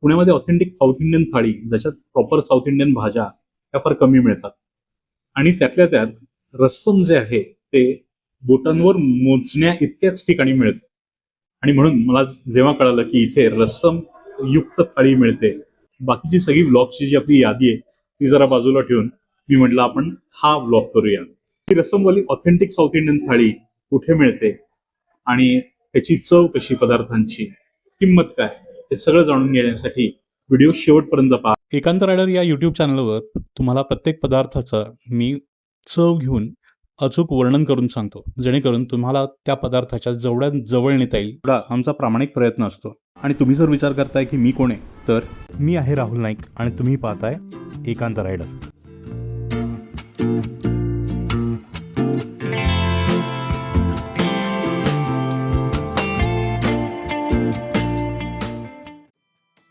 पुण्यामध्ये authentic south Indian थाळी ज्याच्यात प्रॉपर साऊथ इंडियन भाज्या त्या फार कमी मिळतात आणि त्यातल्या त्यात रस्सम जे आहे ते बोटांवर मोजण्या इतक्याच ठिकाणी मिळतं आणि म्हणून मला जेव्हा कळालं की इथे रस्सम युक्त थाळी मिळते, बाकीची सगळी ब्लॉगची जी आपली यादी आहे ती जरा बाजूला ठेवून मी म्हटलं आपण हा ब्लॉग करूया. ही रस्समवाली ऑथेंटिक साऊथ इंडियन थाळी कुठे मिळते आणि त्याची चव कशी, पदार्थांची किंमत काय, हे सगळं जाणून घेण्यासाठी व्हिडिओ शेवटपर्यंत पहा. एकांत रायडर या युट्यूब चॅनलवर तुम्हाला प्रत्येक पदार्थाचं मी चव घेऊन अचूक वर्णन करून सांगतो, जेणेकरून तुम्हाला त्या पदार्थाच्या जेवढ्या जवळ नेता येईल एवढा आमचा प्रामाणिक प्रयत्न असतो. आणि तुम्ही जर विचार करताय की मी कोण आहे, तर मी आहे राहुल नाईक आणि तुम्ही पाहताय एकांत रायडर.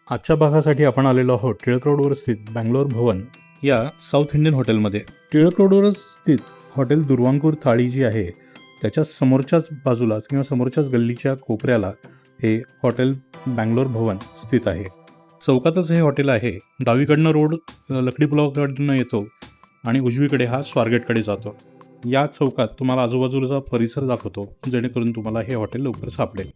आजच्या भागासाठी आपण आलेलो आहोत टिळक रोडवर स्थित बँगलोर भवन या साऊथ इंडियन हॉटेलमध्ये. टिळक रोडवरच स्थित हॉटेल दुर्वांकूर थाळी जी आहे त्याच्या समोरच्याच बाजूलाच किंवा समोरच्याच गल्लीच्या कोपऱ्याला हे हॉटेल बँगलोर भवन स्थित आहे. चौकातच हे हॉटेल आहे. डावीकडनं रोड लकडी पुलावाकडनं येतो आणि उजवीकडे हा स्वारगेटकडे जातो. या चौकात तुम्हाला आजूबाजूचा परिसर दाखवतो, जेणेकरून तुम्हाला हे हॉटेल लवकर सापडेल.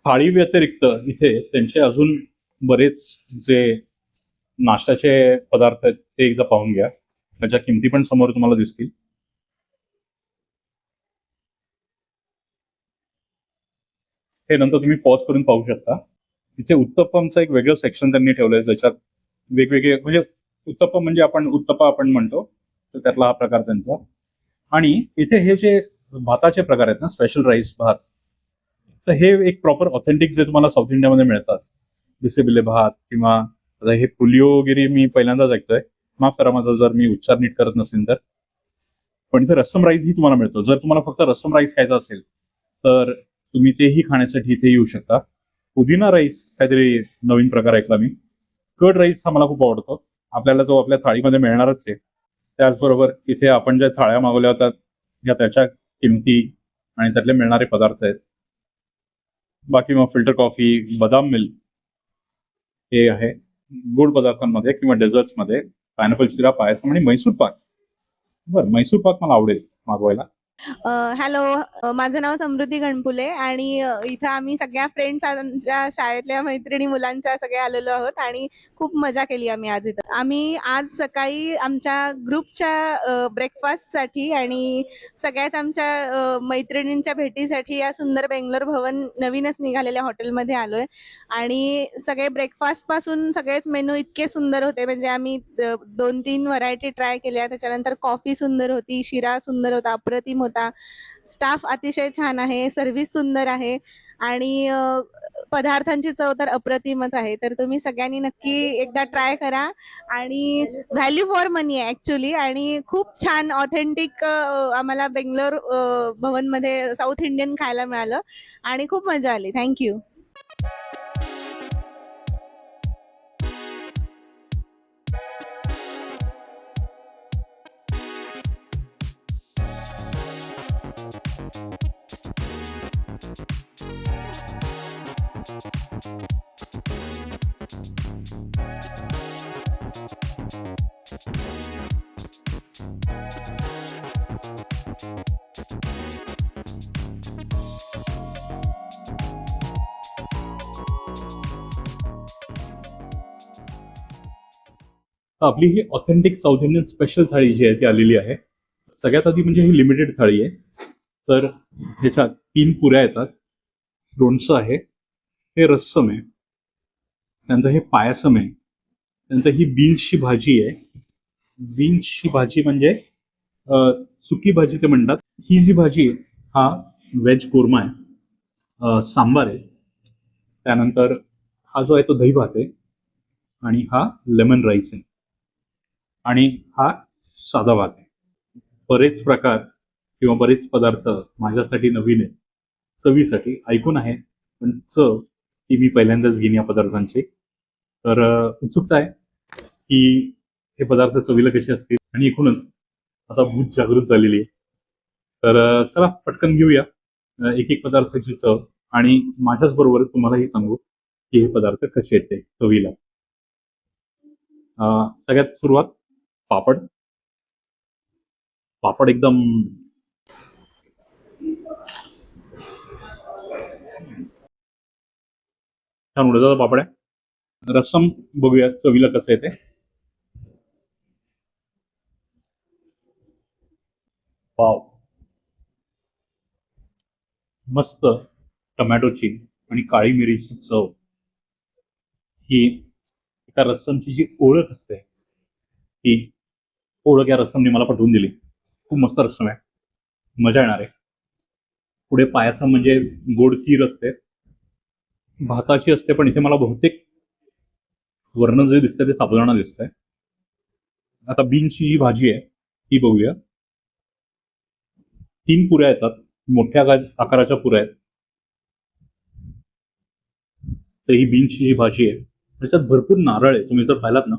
थाळी व्यतिरिक्त इथे त्यांचे अजून बरेच जे नाश्त्याचे पदार्थ आहेत ते एकदा पाहून घ्या. त्याच्या किमती पण समोर तुम्हाला दिसतील. हे नंतर तुम्ही पॉज करून पाहू शकता. इथे उत्तप्पमचं एक वेगळं सेक्शन त्यांनी ठेवलंय, ज्याच्यात वेगवेगळे म्हणजे उत्तप्पम म्हणजे आपण उत्तप्पा आपण म्हणतो, तर त्यातला हा प्रकार त्यांचा. आणि इथे हे जे भाताचे प्रकार आहेत ना, स्पेशल राईस भात, तर हे एक प्रॉपर ऑथेंटिक जे तुम्हाला साऊथ इंडियामध्ये मिळतात, बिसेबिले भात किंवा हे पुलियोगिरी मी पहिल्यांदाच ऐकतोय, माफ करा माझा जर मी उच्चार नीट करत नसेल तर. पण इथे रस्सम राईस ही तुम्हाला मिळतो. जर तुम्हाला फक्त रस्सम राईस खायचा असेल तर तुम्ही तेही खाण्यासाठी इथे येऊ शकता. पुदिना राईस काहीतरी नवीन प्रकार ऐकला मी. कर्ड राईस हा मला खूप आवडतो. आपल्याला तो आपल्या थाळीमध्ये मिळणारच आहे. त्याचबरोबर इथे आपण ज्या थाळ्या मागवल्या होत्या या त्याच्या किमती आणि त्यातले मिळणारे पदार्थ आहेत. बाकी मग फिल्टर कॉफी, बदाम मिल्क हे आहे. गोड पदार्थांमध्ये किंवा डेझर्ट्समध्ये पायनॅपल शिरा, पायसम आणि मैसूर पाक. बरं, मैसूर पाक मला आवडेल मागवायला. हॅलो, माझं नाव समृद्धी गणपुले आणि इथं आम्ही सगळ्या फ्रेंड्स आमच्या शाळेतल्या मैत्रिणी मुलांच्या सगळ्या आलेलो आहोत आणि खूप मजा केली आम्ही आज इथं. आम्ही आज सकाळी आमच्या ग्रुपच्या ब्रेकफास्टसाठी आणि सगळ्याच आमच्या मैत्रिणींच्या भेटीसाठी या सुंदर बेंगलोर भवन नवीनच निघालेल्या हॉटेलमध्ये आलोय आणि सगळे ब्रेकफास्ट पासून सगळेच मेनू इतके सुंदर होते. म्हणजे आम्ही 2-3 व्हरायटी ट्राय केल्या. त्याच्यानंतर कॉफी सुंदर होती, शिरा सुंदर होता, अप्रतिम होता. स्टाफ अतिशय छान आहे, सर्व्हिस सुंदर आहे आणि पदार्थांची चव तर अप्रतिमच आहे. तर तुम्ही सगळ्यांनी नक्की एकदा ट्राय करा आणि व्हॅल्यू फॉर मनी आहे ऍक्च्युली आणि खूप छान ऑथेंटिक आम्हाला बेंगलोर भवन मध्ये साऊथ इंडियन खायला मिळालं आणि खूप मजा आली. थँक्यू. आपली ही ऑथेंटिक साऊथ इंडियन स्पेशल थाळी जी आहे ती आलेली आहे. सगळ्यात आधी म्हणजे ही लिमिटेड थाळी आहे. तर ह्याच्यात 3 पुऱ्या येतात, लोणचं आहे, हे रस्सम आहे, त्यानंतर हे पायसम आहे, त्यानंतर ही बीन्सची भाजी आहे, बीन्सची भाजी म्हणजे सुकी भाजी ते म्हणतात. ही जी भाजी आहे हा व्हेज कोरमा आहे, सांबार आहे, त्यानंतर हा जो आहे तो दही भात आहे, आणि हा लेमन राईस आहे, आणि हा साधा भात आहे. बरेच प्रकार किंवा बरेच पदार्थ माझ्यासाठी नवीन आहेत. चवीसाठी ऐकून आहे, पण चव ही मी पहिल्यांदाच घेईन या पदार्थांची. तर उत्सुकता आहे की हे पदार्थ चवीला कसे असतील, आणि एकूणच आता भूक जागृत झालेली आहे. तर चला पटकन घेऊया एक एक पदार्थाची चव, आणि माझ्याच बरोबर तुम्हालाही सांगू की हे पदार्थ कसे आहेत ते चवीला. सगळ्यात सुरुवात पापड. पापड एकदम छान उडदाचा पापड आहे. रस्सम बघूया चवीला कसं आहे ते. वाव, मस्त टोमॅटोची आणि काळी मिरीची चव, ही एका रस्समची जी ओळख असते ती ओळख या रस्समने मला पटवून दिली. खूप मस्त रस्सम आहे, मजा येणार आहे. पुढे पायासम म्हणजे गोड खीर असते, भाताची असते, पण इथे मला बहुतेक वर्ण जे दिसतंय ते साबुदाणा दिसतंय. आता बीन्सची जी भाजी आहे ती बघूया. 3 पुऱ्या येतात, मोठ्या आकाराच्या पुऱ्या आहेत. तर ही बीन्सची जी भाजी आहे त्याच्यात भरपूर नारळ आहे. तुम्ही जर पाहिलात ना,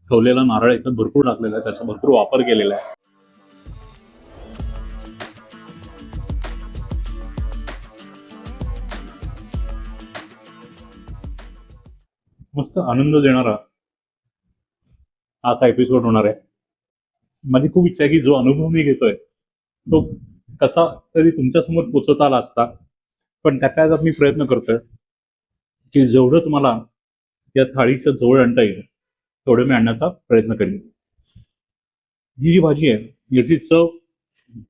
ठेवलेला नारळ याच्यात भरपूर टाकलेला आहे, त्याचा भरपूर वापर केलेला आहे. मस्त आनंद देणारा असा एपिसोड होणार आहे. माझी खूप इच्छा आहे की जो अनुभव मी घेतोय तो कसा तरी तुमच्या समोर पोचवता आला असता, पण त्या काळात मी प्रयत्न करतोय की जेवढं तुम्हाला या थाळीच्या जवळ आणता येईल तेवढं मी आणण्याचा प्रयत्न करेन. ही जी भाजी आहे याची चव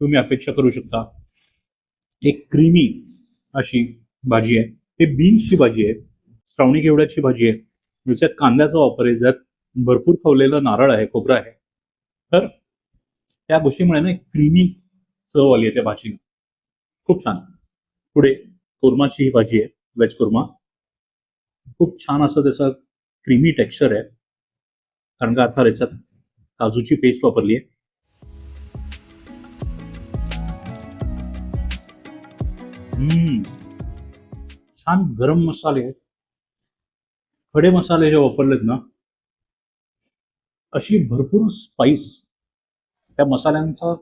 तुम्ही अपेक्षा करू शकता. एक क्रीमी अशी भाजी आहे. ते बीन्सची भाजी आहे, श्रावणी घेवड्याची भाजी आहे, याच्यात कांद्याचा वापर आहे, ज्यात भरपूर खवलेलं नारळ आहे, खोबरं आहे. तर त्या गोष्टीमुळे ना एक क्रीमी चव आली आहे त्या भाजीला. खूप छान. पुढे कोरमाची ही भाजी आहे, व्हेज कोरमा. खूप छान असं त्याचं क्रीमी टेक्स्चर आहे, कारण का अर्थात याच्यात काजूची पेस्ट वापरली आहे. छान गरम मसाले, खडे मसाले जे वापरलेत ना, अशी भरपूर स्पाइस, त्या मसाल्यांचा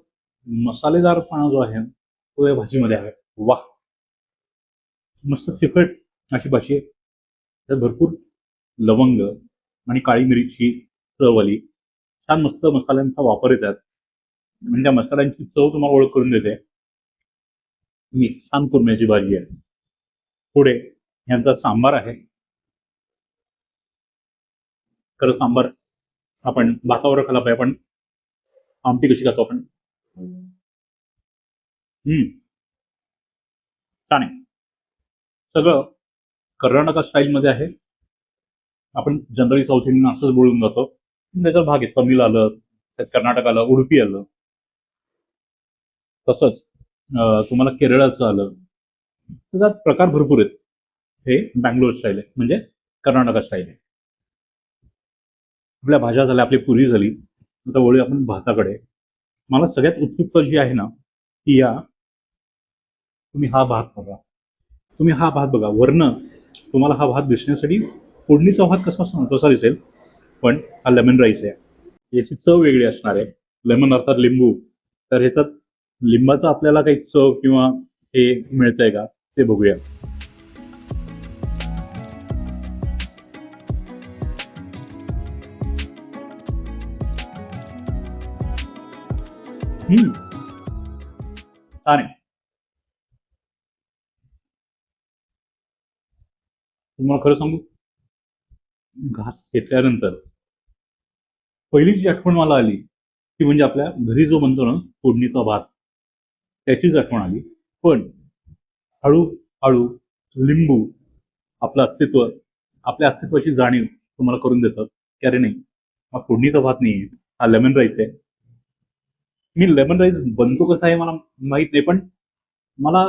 मसालेदारपणा जो आहे तो या भाजीमध्ये आहे. वाह, मस्त तिखट अशी भाजी आहे. त्यात भरपूर लवंग आणि काळी मिरीची चव आली. छान मस्त मसाल्यांचा वापर आहे त्यात, म्हणजे त्या मसाल्यांची चव तुम्हाला ओळख करून देते. मी छान कुर्म्याची भाजी आहे. पुढे यांचा सांबार आहे. खरं सांबार आपण भातावर खाल्ला पाहिजे, पण आमटी कशी खातो आपण. छान आहे. सगळं कर्नाटका स्टाईल मध्ये आहे. आपण जनरली साऊथ इंडियन असंच बोलून जातो, त्याचा भाग आहे. तमिळ आलं, त्यात कर्नाटक आलं, उडुपी आलं, तसंच तुम्हाला केरळाचं आलं. त्याच्यात प्रकार भरपूर आहेत. हे बँगलोर स्टाईल आहे, म्हणजे कर्नाटका स्टाईल आहे. आपल्या भाज्या झाल्या, आपली पुरी झाली, आता वळूया आपण भाताकडे. मला सगळ्यात उत्सुकता जी आहे ना ती या, तुम्ही हा भात बघा. तुम्ही हा भात बघा, वर्ण तुम्हाला हा भात दिसण्यासाठी फोडणीचा भात कसा असतो ना तसा दिसेल, पण हा लेमन राईस आहे. याची चव वेगळी असणार आहे. लेमन अर्थात लिंबू. तर ह्याच्यात लिंबाचा आपल्याला काही चव किंवा हे मिळतंय का ते बघूया. छान आहे. तुम्हाला खरं सांगू, घास घेतल्यानंतर पहिली जी आठवण मला आली ती म्हणजे आपल्या घरी जो बनतो ना फोडणीचा भात, त्याचीच आठवण आली. पण हळूहळू लिंबू आपलं अस्तित्व, आपल्या अस्तित्वाची जाणीव तुम्हाला करून देतं की अरे नाही, हा फोडणीचा भात नाहीये, हा लेमन राईस आहे. मी लेमन राईस बनतो कसा आहे मला माहित नाही, पण मला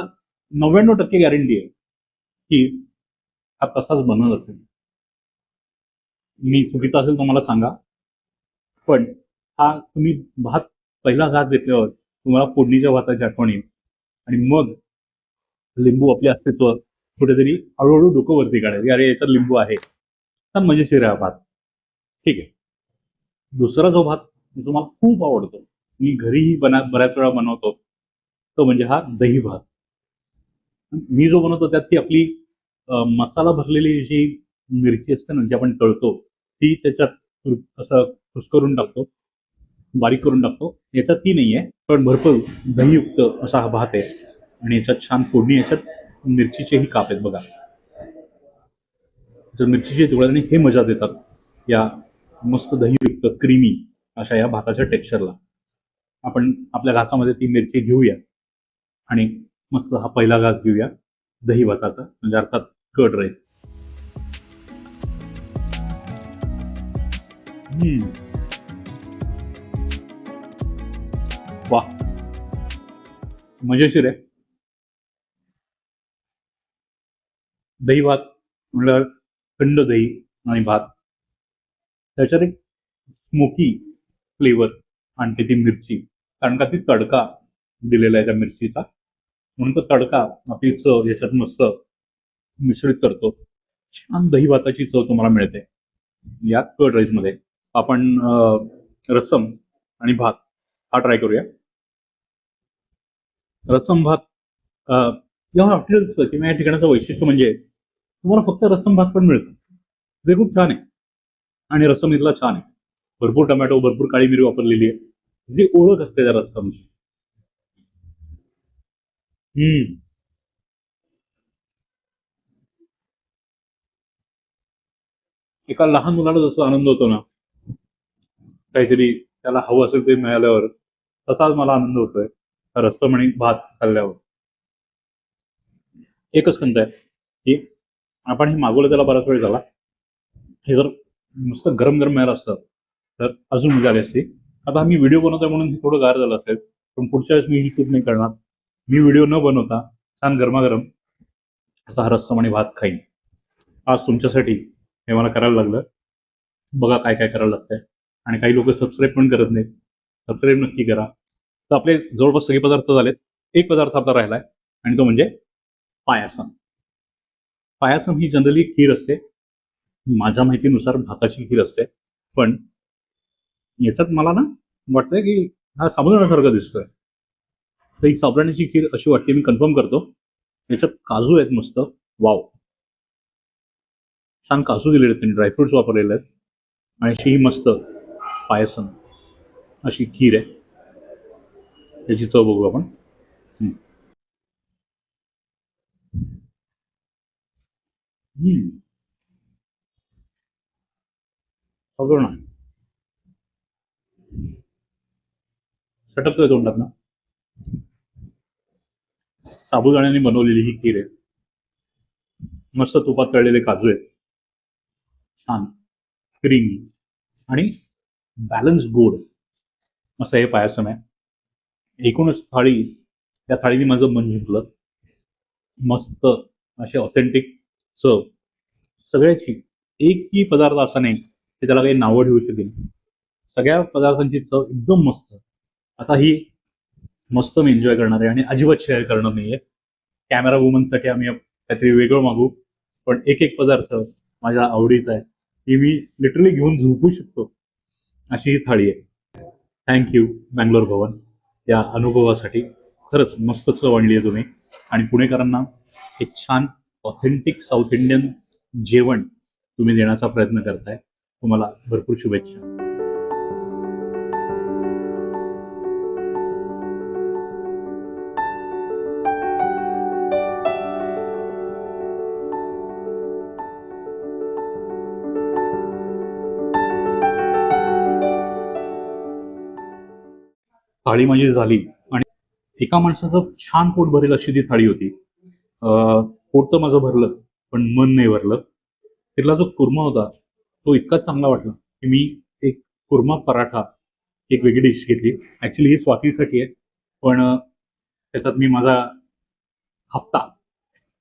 99% गॅरंटी आहे की हा तसाच बनत असेल. मी चुकीचा असेल तर मला सांगा, पण हा तुम्ही भात पहिला घास घेतल्यावर तुम्हाला फोडणीच्या भाताची आठवण येईल आणि मग लिंबू आपले अस्तित्व कुठेतरी हळूहळू डोकं वरती काढायचे, अरे याच्यात लिंबू आहे, तर मजेशीर आहे हा भात. ठीक आहे. दुसरा जो भात जो मला खूप आवडतो, मी घरीही बऱ्याच वेळा बनवतो, तो म्हणजे हा दही भात. मी जो बनवतो त्यात ती आपली मसाला भरलेली जी मिरची असते ना, जी आपण तळतो, ती त्याच्यात असं कुस्करून टाकतो, बारीक करून टाकतो. याच्यात ती नाहीये, पण भरपूर दहीयुक्त असा हा भात आहे आणि याच्यात छान फोडणी, याच्यात मिरचीचेही काप आहेत बघा. जर मिरचीचे तुकडे हे मजा देतात या मस्त दहीयुक्त क्रीमी अशा या भाताच्या टेक्स्चरला. आपण आपल्या घासामध्ये ती मिरची घेऊया आणि मस्त हा पहिला घास घेऊया दही भाताचा, म्हणजे अर्थात कर्ड राईस. वा, मजेशीर आहे. दही भात म्हटल्यावर थंड दही आणि भात, त्याच्यात एक स्मोकी फ्लेवर आणते ती मिरची, कारण का ती तडका दिलेला आहे त्या मिरचीचा, म्हणून तो तडका आपली चव याच्यात मस्त मिश्रित करतो. छान दही भाताची चव तुम्हाला मिळते या कर्ड राईस मध्ये. आपण रसम आणि भात हा ट्राय करूया. रसम भात या हॉटेल्सचं किंवा या ठिकाणाचं वैशिष्ट्य म्हणजे तुम्हाला फक्त रसम भात पण मिळतं, जे खूप छान आहे. आणि रसम इथला छान आहे, भरपूर टमॅटो, भरपूर काळी मिरी वापरलेली आहे, जी ओळख असते त्या रसमची. एका लहान मुलाला जसा आनंद होतो ना, काहीतरी त्याला हवं असेल ते मिळाल्यावर, तसाच मला आनंद होतोय रस्सम आणि भात खाल्ल्यावर. एकच खंत आहे की आपण हे मागवलं त्याला बराच वेळ झाला, हे जर नुसतं गरम गरम मिळालं असतं तर अजून मजा आली असती. आता मी व्हिडिओ बनवतोय म्हणून हे थोडं गार झालं असेल, पण पुढच्या वेळेस मी ही चूक नाही करणार. मी व्हिडिओ न बनवता छान गरमागरम असा हा रस्सम आणि भात खाईन. आज तुमच्यासाठी हे मला करायला लागलं. बघा काय काय करायला लागतंय. आणि काही लोक सबस्क्राईब पण करत नाहीत, सबस्क्राईब नक्की करा. तर आपले जवळपास सगळे पदार्थ झालेत. एक पदार्थ आपला राहिलाय आणि तो म्हणजे पायासम. पायासम ही जनरली खीर असते, माझ्या माहितीनुसार भाताची खीर असते, पण याच्यात मला ना वाटतंय की हा साबुदाण्यासारखा दिसतोय. तर ही साबुदाण्याची खीर अशी वाटते, मी कन्फर्म करतो. याच्यात काजू आहेत मस्त, वाव, छान काजू दिलेले आहेत त्यांनी, ड्रायफ्रुट्स वापरलेले आहेत आणि अशी ही मस्त पायसम अशी खीर आहे. याची चव बघू आपण. बघू ना, सटकतोय तोंडात ना. साबुदाण्याने बनवलेली ही खीर आहे, मस्त तुपात तळलेले काजू आहेत, छान क्रीमी आणि बॅलन्स गोड असं हे पायसम आहे. एकूणच थाळी, त्या थाळीने माझं मन जिंकलं. मस्त असे ऑथेंटिक चव सगळ्याची, एकही पदार्थ असा नाही की त्याला काही नावं ठेवू शकेल. सगळ्या पदार्थांची चव एकदम मस्त. आता ही मस्त मी एन्जॉय करणार आहे आणि अजिबात शेअर करणार नाहीये. कॅमेरा वुमनसाठी आम्ही काहीतरी वेगळं मागू, पण एक एक पदार्थ माझ्या आवडीचा आहे, की मी लिटरली घेऊन झोपू शकतो अशी ही थाळी आहे. थँक्यू बँगलोर भवन या अनुभवासाठी. खरंच मस्त चव आणली आहे तुम्ही आणि पुणेकरांना एक छान ऑथेंटिक साऊथ इंडियन जेवण तुम्ही देण्याचा प्रयत्न करताय. तुम्हाला भरपूर शुभेच्छा. थाळी माझी झाली आणि एका माणसाचं छान पोट भरेल अशी ती थाळी होती. पोट तर माझं भरलं, पण मन नाही भरलं. तिथला जो कुर्मा होता तो इतका चांगला वाटला की मी एक कुर्मा पराठा एक वेगळी डिश घेतली. ऍक्च्युली ही स्वातीसाठी आहे, पण त्याच्यात मी माझा हप्ता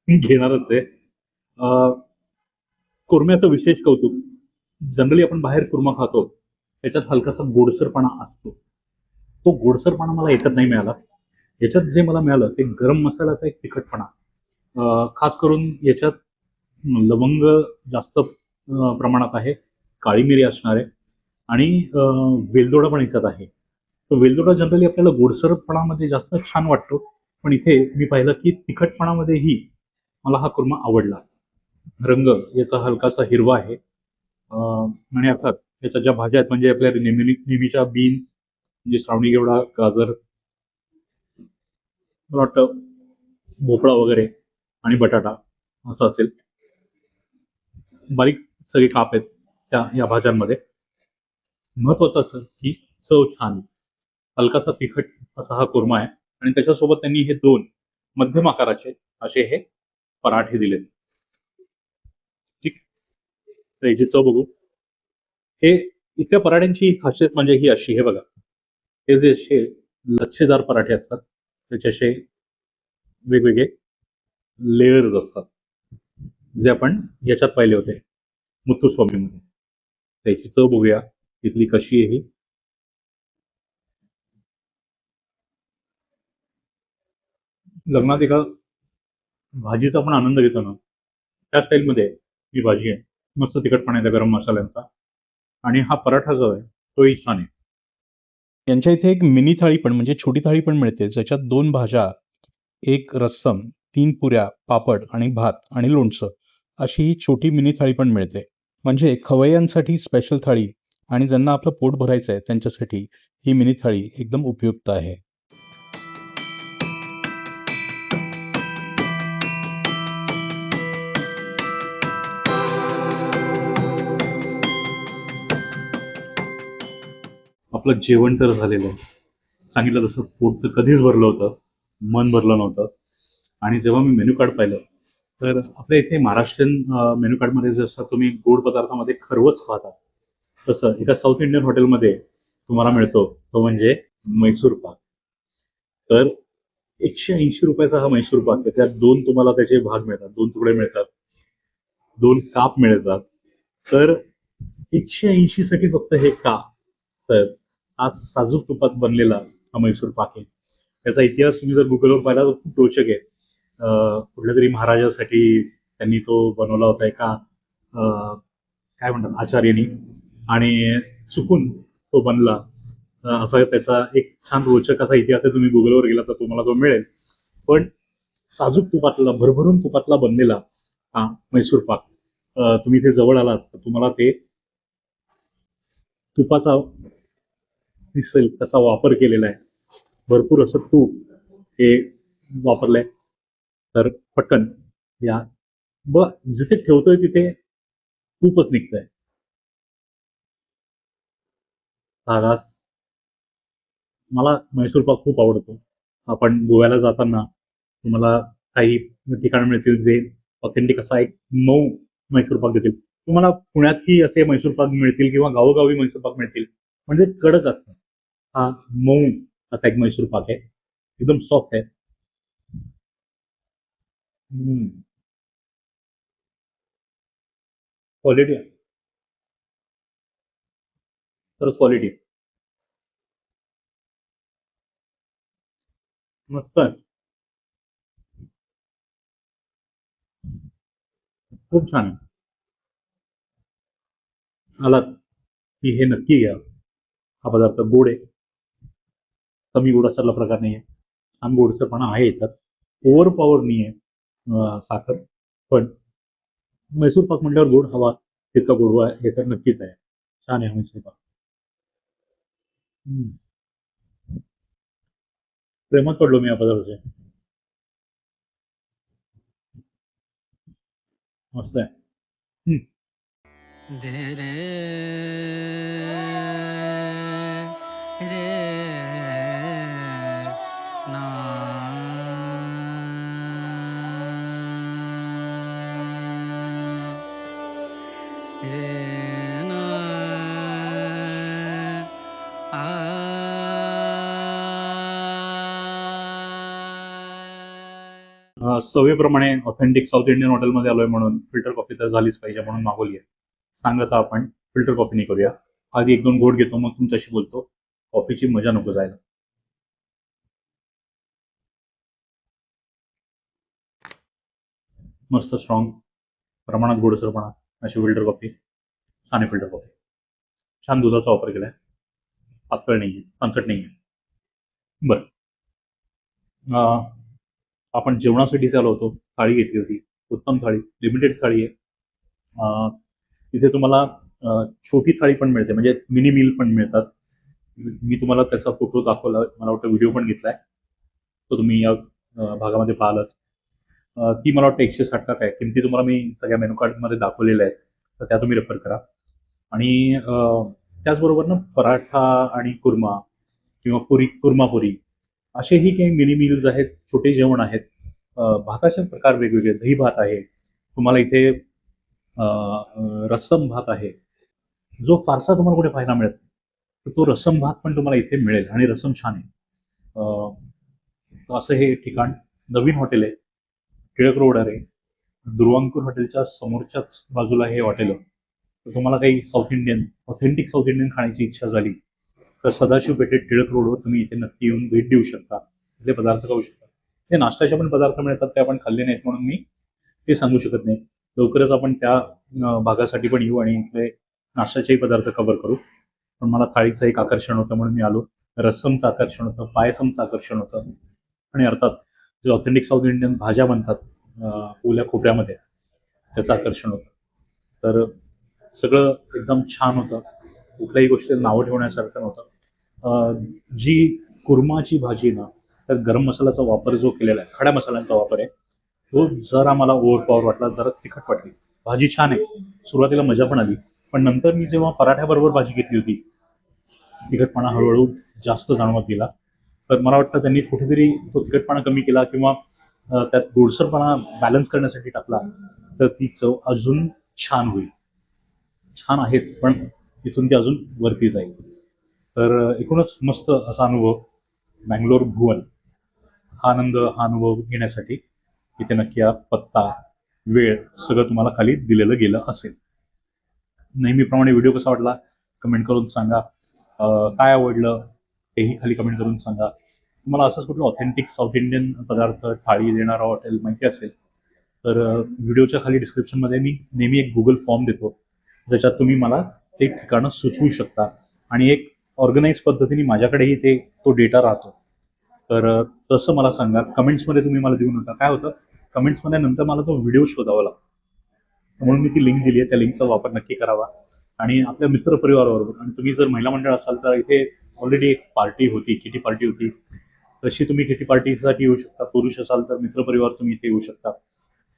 घेणारच आहे. कुर्म्याचं विशेष कौतुक, जनरली आपण बाहेर कुर्मा खातो त्याच्यात हलकासा गोडसरपणा असतो. तो गोडसरपणा मला याच्यात नाही मिळाला. याच्यात जे मला मिळालं ते गरम मसाल्याचा एक तिखटपणा. खास करून याच्यात लवंग जास्त प्रमाणात आहे, काळी मिरी असणार आहे आणि वेलदोडा पण याच्यात आहे. तो वेलदोडा जनरली आपल्याला गोडसरपणामध्ये जास्त छान वाटतो, पण इथे मी पाहिलं की तिखटपणामध्येही मला हा कुर्मा आवडला. रंग याचा हलकासा हिरवा आहे आणि अर्थात याच्या ज्या भाज्या आहेत म्हणजे आपल्या नेहमीच्या बीन म्हणजे श्रावणी घेवडा, गाजर, मला वाटतं भोपळा वगैरे आणि बटाटा असं असेल. बारीक सगळे काप आहेत त्या या भाज्यांमध्ये. महत्वाचं असं की चव छान, हलकासा तिखट असा हा कुर्मा आहे आणि त्याच्यासोबत त्यांनी हे 2 मध्यम आकाराचे असे हे पराठे दिलेत. ठीक. तर याची चव बघू. हे इथल्या पराठ्यांची खासियत म्हणजे ही अशी, हे बघा, हे जे असे लच्छेदार पराठे असतात त्याचे असे वेगवेगळे लेयर्स असतात, जे आपण याच्यात पाहिले होते मुथुस्वामीमध्ये. त्याची चव बघूया तिथली कशी आहे ही. लग्नात एका भाजीचा पण आनंद घेतो ना, त्या स्टाईलमध्ये ही भाजी आहे. मस्त तिखटपणा आहे गरम मसाल्यांचा आणि हा पराठा जो आहे तोही छान आहे. यांच्या इथे एक मिनी थाळी पण म्हणजे छोटी थाळी पण मिळते, ज्याच्यात 2 भाज्या, 1 रस्सम, 3 पुऱ्या, पापड आणि भात आणि लोणचं अशी ही छोटी मिनी थाळी पण मिळते. म्हणजे खवय्यांसाठी स्पेशल थाळी आणि ज्यांना आपलं पोट भरायचं आहे त्यांच्यासाठी ही मिनी थाळी एकदम उपयुक्त आहे. आपलं जेवण तर झालेलं आहे. सांगितलं तसं पोट तर कधीच भरलं होतं, मन भरलं नव्हतं. आणि जेव्हा मी मेन्यू कार्ड पाहिलं तर आपल्या इथे महाराष्ट्रीयन मेन्यू कार्डमध्ये जसं तुम्ही गोड पदार्थामध्ये खरवस पाहता, तसं एका साऊथ इंडियन हॉटेलमध्ये तुम्हाला मिळतो तो म्हणजे मैसूर पाक. तर 180 रुपयाचा हा मैसूर पाक आहे. त्यात 2 तुम्हाला त्याचे भाग मिळतात, 2 तुकडे मिळतात, 2 काप मिळतात. तर 180 साठी फक्त हे का? तर हा साजूक तुपात बनलेला हा मैसूर पाक आहे. त्याचा इतिहास तुम्ही जर गुगलवर पाहिला तर खूप रोचक आहे. कुठल्या तरी महाराजासाठी त्यांनी तो बनवला होता एका काय म्हणतात आचार्यानी, आणि चुकून तो बनला. असा त्याचा एक छान रोचक असा इतिहास आहे. तुम्ही गुगलवर गेला तर तुम्हाला तो मिळेल. पण साजूक तुपातला, भरभरून तुपातला बनलेला हा मैसूर पाक तुम्ही इथे जवळ आलात तर तुम्हाला ते तुपाचा दिसेल तसा वापर केलेला आहे. भरपूर असं तूप हे वापरलंय. तर पटकन या जिथे ठेवतोय तिथे तूपच निघतंय. साधास मला मैसूर पाक खूप आवडतो. आपण गोव्याला जाताना तुम्हाला काही ठिकाण मिळतील जे ऑथेंटिक असा एक मऊ मैसूर पाक देतील. तुम्हाला पुण्यातही असे मैसूर पाक मिळतील किंवा गावोगावी मैसूर पाक मिळतील, म्हणजे कडक असतं. हा मऊ असा एक मैसूर पाक आहे, एकदम सॉफ्ट आहे. क्वालिटी आहे, तर क्वालिटी मस्त आहे, खूप छान आहे. आलात की हे नक्की घ्या. हा पदार्थ गोड आहे, कमी गोड असायला प्रकार नाही आहे. छान गोडसरपणा आहे याच्यात, ओव्हर पॉवर नाही आहे साखर. पण मैसूर पाक म्हटल्यावर गोड हवा तितका गोडवा हे तर नक्कीच आहे. छान आहे मैसूर पाक. प्रेमात पडलो मी या पदार्थाचे. मस्त आहे. दे रे रे ना रे ना आ सवयीप्रमाणे ऑथेंटिक साऊथ इंडियन हॉटेलमध्ये आलोय म्हणून फिल्टर कॉफी तर झालीच पाहिजे म्हणून मागवली आहे. सांगता आपण फिल्टर कॉफी नाही करूया. आधी 1-2 घोट घेतो मग तुमच्याशी बोलतो. कॉफीची मजा नको जायला. मस्त स्ट्रॉंग प्रमाणात गोडसरपणा अशी फिल्टर कॉफी. छान आहे फिल्टर कॉफी. छान दुधाचा वापर केलाय. पातळ नाहीये, पानसट नाहीये. बरं. आपण जेवणासाठी इथे आलो होतो. थाळी घेतली होती. उत्तम थाळी, लिमिटेड थाळी आहे. इथे तुम्हाला छोटी थाळी पण मिळते म्हणजे मिनी मील पण मिळतात. मी तुम्हाला त्याचा फोटो दाखवला, मला वाटतं व्हिडिओ पण घेतलाय. तो तुम्ही या भागामध्ये पाहालच. ती मला वाटतं 160 का काय. किमती तुम्हाला मी सगळ्या मेनू कार्डमध्ये दाखवलेल्या आहेत. तर त्या तुम्ही रेफर करा. आणि त्याचबरोबर ना पराठा आणि कुर्मा किंवा कुर्मापुरी असेही काही मिनी मील्स आहेत, छोटे जेवण आहेत. भाताचे प्रकार वेगवेगळे. दही भात आहे. तुम्हाला इथे रस्सम भात आहे, जो फारसा तुम्हाला कुठे पाहायला मिळत नाही. तर तो रस्सम भात पण तुम्हाला इथे मिळेल आणि रस्सम छान आहे. तर असं हे ठिकाण नवीन हॉटेल आहे. टिळक रोडवर आहे. ध्रुवांकुर हॉटेलच्या समोरच्याच बाजूला हे हॉटेल आहे. तर तुम्हाला काही south Indian authentic south Indian खाण्याची इच्छा झाली तर सदाशिव पेठेत टिळक रोडवर तुम्ही इथे नक्की येऊन भेट देऊ शकता. तिथले पदार्थ खाऊ शकता. ते नाश्त्याचे पण पदार्थ मिळतात, ते आपण खाल्ले नाहीत म्हणून मी ते सांगू शकत नाही. लवकरच आपण त्या भागासाठी पण येऊ आणि इथले नाश्त्याचेही पदार्थ कव्हर करू. पण मला थाळीचं एक आकर्षण होतं म्हणून मी आलो. रस्समचं आकर्षण होतं, पायसमचं आकर्षण होतं आणि अर्थात जे ऑथेंटिक साऊथ इंडियन भाज्या बनतात ओल्या खोबऱ्यामध्ये त्याचं आकर्षण होतं. तर सगळं एकदम छान होतं. कुठल्याही गोष्टीला नावं ठेवण्यासारखं नव्हतं. जी कुर्माची भाजी ना तर गरम मसाल्याचा वापर जो केलेला आहे, खड्या मसाल्यांचा वापर आहे, तो जरा मला ओव्हरपॉवर वाटला, जरा तिखट वाटली. भाजी छान आहे, सुरुवातीला मजा पण आली, पण नंतर मी जेव्हा पराठ्याबरोबर भाजी घेतली होती तिखटपणा हळूहळू जास्त जाणवत गेला. तर मला वाटतं त्यांनी कुठेतरी तो तिखटपणा कमी केला किंवा त्यात गोडसरपणा बॅलन्स करण्यासाठी टाकला तर ती चव अजून छान होईल. छान आहेच पण तिथून ती अजून वरती जाईल. तर एकूणच मस्त असा अनुभव. बँगलोर भुवन हा आनंद, हा अनुभव घेण्यासाठी इथे नक्की या. पत्ता, वेळ सगळं तुम्हाला खाली दिलेलं गेलं असेल. नेहमीप्रमाणे व्हिडिओ कसा वाटला कमेंट करून सांगा. काय आवडलं तेही खाली कमेंट करून सांगा. तुम्हाला असंच कुठलं ऑथेंटिक साऊथ इंडियन पदार्थ थाळी देणारं हॉटेल माहिती असेल तर व्हिडिओच्या खाली डिस्क्रिप्शनमध्ये मी नेहमी एक गुगल फॉर्म देतो, ज्याच्यात तुम्ही मला ते ठिकाणं सुचवू शकता आणि एक ऑर्गनाईज पद्धतीने माझ्याकडेही तो डेटा राहतो. तर तसं मला सांगा. कमेंट्समध्ये तुम्ही मला देऊ नका. काय होतं कमेंट्समध्ये नंतर मला तो व्हिडिओ शोधावा लागतो. म्हणून मी ती लिंक दिली आहे. त्या लिंकचा वापर नक्की करावा आणि आपल्या मित्रपरिवाराबरोबर. आणि तुम्ही जर महिला मंडळ असाल तर इथे ऑलरेडी एक पार्टी होती, किटी पार्टी होती, तशी तुम्ही किटी पार्टीसाठी येऊ शकता. पुरुष असाल तर मित्रपरिवार तुम्ही इथे येऊ शकता.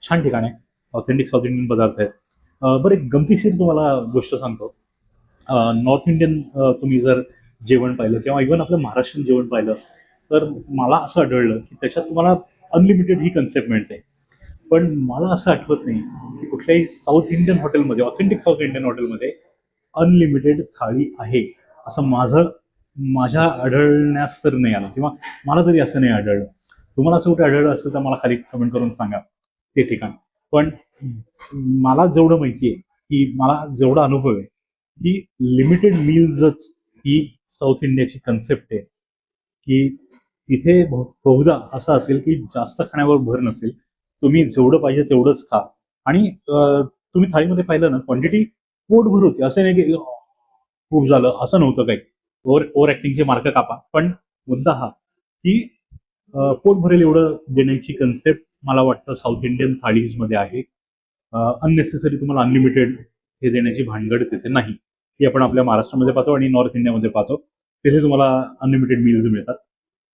छान ठिकाण आहे. ऑथेंटिक साऊथ इंडियन पदार्थ आहेत. बरं एक गमतीशीर तुम्हाला गोष्ट सांगतो. नॉर्थ इंडियन तुम्ही जर जेवण पाहिलं किंवा इव्हन आपलं महाराष्ट्रीयन जेवण पाहिलं तर मला असं आढळलं की त्याच्यात तुम्हाला अनलिमिटेड ही कन्सेप्ट मिळते. पण मला असं आठवत नाही की कुठल्याही साऊथ इंडियन हॉटेलमध्ये, ऑथेंटिक साऊथ इंडियन हॉटेलमध्ये अनलिमिटेड थाळी आहे असं माझ्या आढळण्यास तर नाही आलं किंवा मला तरी असं नाही आढळलं. तुम्हाला असं कुठे आढळलं असेल तर मला खाली कमेंट करून सांगा ते ठिकाण. पण मला जेवढं माहिती आहे की मला जेवढा अनुभव आहे की लिमिटेड मील्सच ही साऊथ इंडियाची कन्सेप्ट आहे की तिथे बहुधा असं असेल की जास्त खाण्यावर भर नसेल. तुम्ही जेवढं पाहिजे तेवढंच खा आणि तुम्ही थाळीमध्ये पाहिलं ना क्वांटिटी पोटभर होती. असं नाही की खूप झालं असं नव्हतं काही. ओव्हर ऍक्टिंगचे मार्क कापा, पण मुद्दा हा की पोट भरेल एवढं देण्याची कन्सेप्ट मला वाटतं साऊथ इंडियन थाळीजमध्ये आहे. अननेसेसरी तुम्हाला अनलिमिटेड हे देण्याची भानगड तिथे नाही. ती आपण आपल्या महाराष्ट्रामध्ये पाहतो आणि नॉर्थ इंडियामध्ये पाहतो. तिथे तुम्हाला अनलिमिटेड मील्स मिळतात.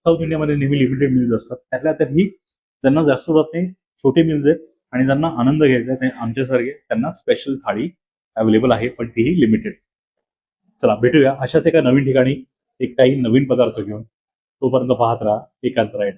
साऊथ इंडियामध्ये नेहमी लिमिटेड मील्स असतात. त्यातल्या त्यातही ज्यांना जास्त जात नाही छोटे मील्स आहेत आणि ज्यांना आनंद घ्यायचा आहे आमच्यासारखे त्यांना स्पेशल थाळी अवेलेबल आहे, पण तीही लिमिटेड. चला भेटूया अशाच एका नवीन ठिकाणी एक काही नवीन पदार्थ घेऊन. तोपर्यंत पाहत राहा एकांत राईड.